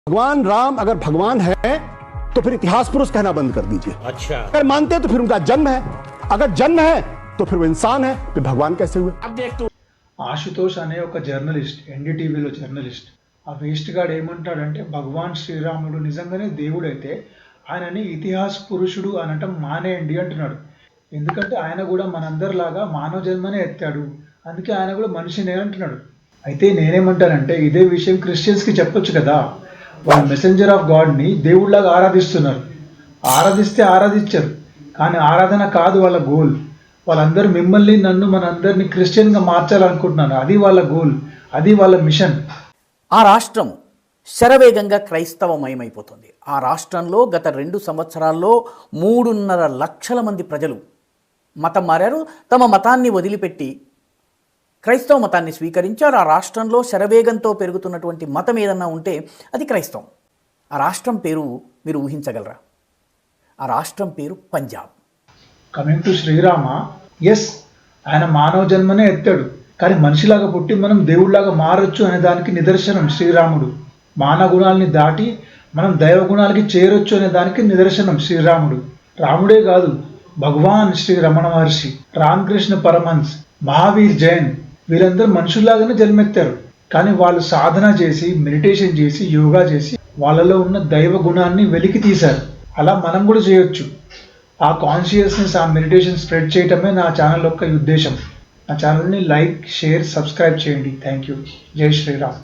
भगवान राम अगर भगवान है तो फिर इतिहास पुरुष कहना बंद कर दीजिए। अच्छा, अगर मानते हैं तो फिर उनका जन्म है, अगर जन्म है तो फिर वो इंसान है, फिर भगवान कैसे हुए? अब देख तू। ఆశుతోష్ అనే ఒక జర్నలిస్ట్, ఎన్డీటీవీలో జర్నలిస్ట్, ఆ వేస్ట్ గాడు ఏమంటాడంటే భగవాన్ శ్రీరాముడు నిజంగానే దేవుడైతే ఆయనని ఇతిహాస పురుషుడు అనటం మానేయండి అంటున్నాడు. ఎందుకంటే ఆయన కూడా మనందరిలాగా మానవ జన్మనే ఎత్తాడు, అందుకే ఆయన కూడా మనిషినే అంటున్నాడు. అయితే నేనేమంటానంటే ఇదే విషయం క్రిస్టియన్స్కి చెప్పొచ్చు కదా. వాళ్ళు మెసెంజర్ ఆఫ్ గాడ్ని దేవుళ్ళలాగా ఆరాధిస్తున్నారు. ఆరాధిస్తే ఆరాధించరు, కానీ ఆరాధన కాదు వాళ్ళ గోల్. వాళ్ళందరూ మిమ్మల్ని నన్ను మనందరినీ క్రిస్టియన్గా మార్చాలనుకుంటున్నారు. అది వాళ్ళ గోల్, అది వాళ్ళ మిషన్. ఆ రాష్ట్రం శరవేగంగా క్రైస్తవమయమైపోతుంది. ఆ రాష్ట్రంలో గత 2 సంవత్సరాల్లో 3.5 లక్షల మంది ప్రజలు మతం మారారు. తమ మతాన్ని వదిలిపెట్టి క్రైస్తవ మతాన్ని స్వీకరించారు. ఆ రాష్ట్రంలో శరవేగంతో పెరుగుతున్నటువంటి మతం ఏదన్నా ఉంటే అది క్రైస్తవం. ఆ రాష్ట్రం పేరు మీరు ఊహించగలరా? ఆ రాష్ట్రం పేరు Punjab. Coming to Srirama, yes, ఆయన మానవ జన్మనే ఎత్తాడు, కానీ మనిషిలాగా పుట్టి మనం దేవుళ్లాగా మారొచ్చు అనే దానికి నిదర్శనం శ్రీరాముడు. మానవ గుణాలని దాటి మనం దైవ గుణాలకి చేరొచ్చు అనే దానికి నిదర్శనం శ్రీరాముడు. రాముడే కాదు, భగవాన్ శ్రీ రమణ మహర్షి, రామకృష్ణ పరమహంస్, మహావీర్ జైన్, వీళ్ళందరూ మనుషుల్లాగానే జన్మెత్తారు. కానీ వాళ్ళు సాధన చేసి, మెడిటేషన్ చేసి, యోగా చేసి వాళ్ళలో ఉన్న దైవ గుణాన్ని వెలికి తీశారు. అలా మనం కూడా చేయొచ్చు. ఆ కాన్షియస్నెస్, ఆ మెడిటేషన్ స్ప్రెడ్ చేయటమే నా ఛానల్ యొక్క ఉద్దేశం. నా ఛానల్ని లైక్, షేర్, సబ్స్క్రైబ్ చేయండి. Thank you. జై శ్రీరామ్.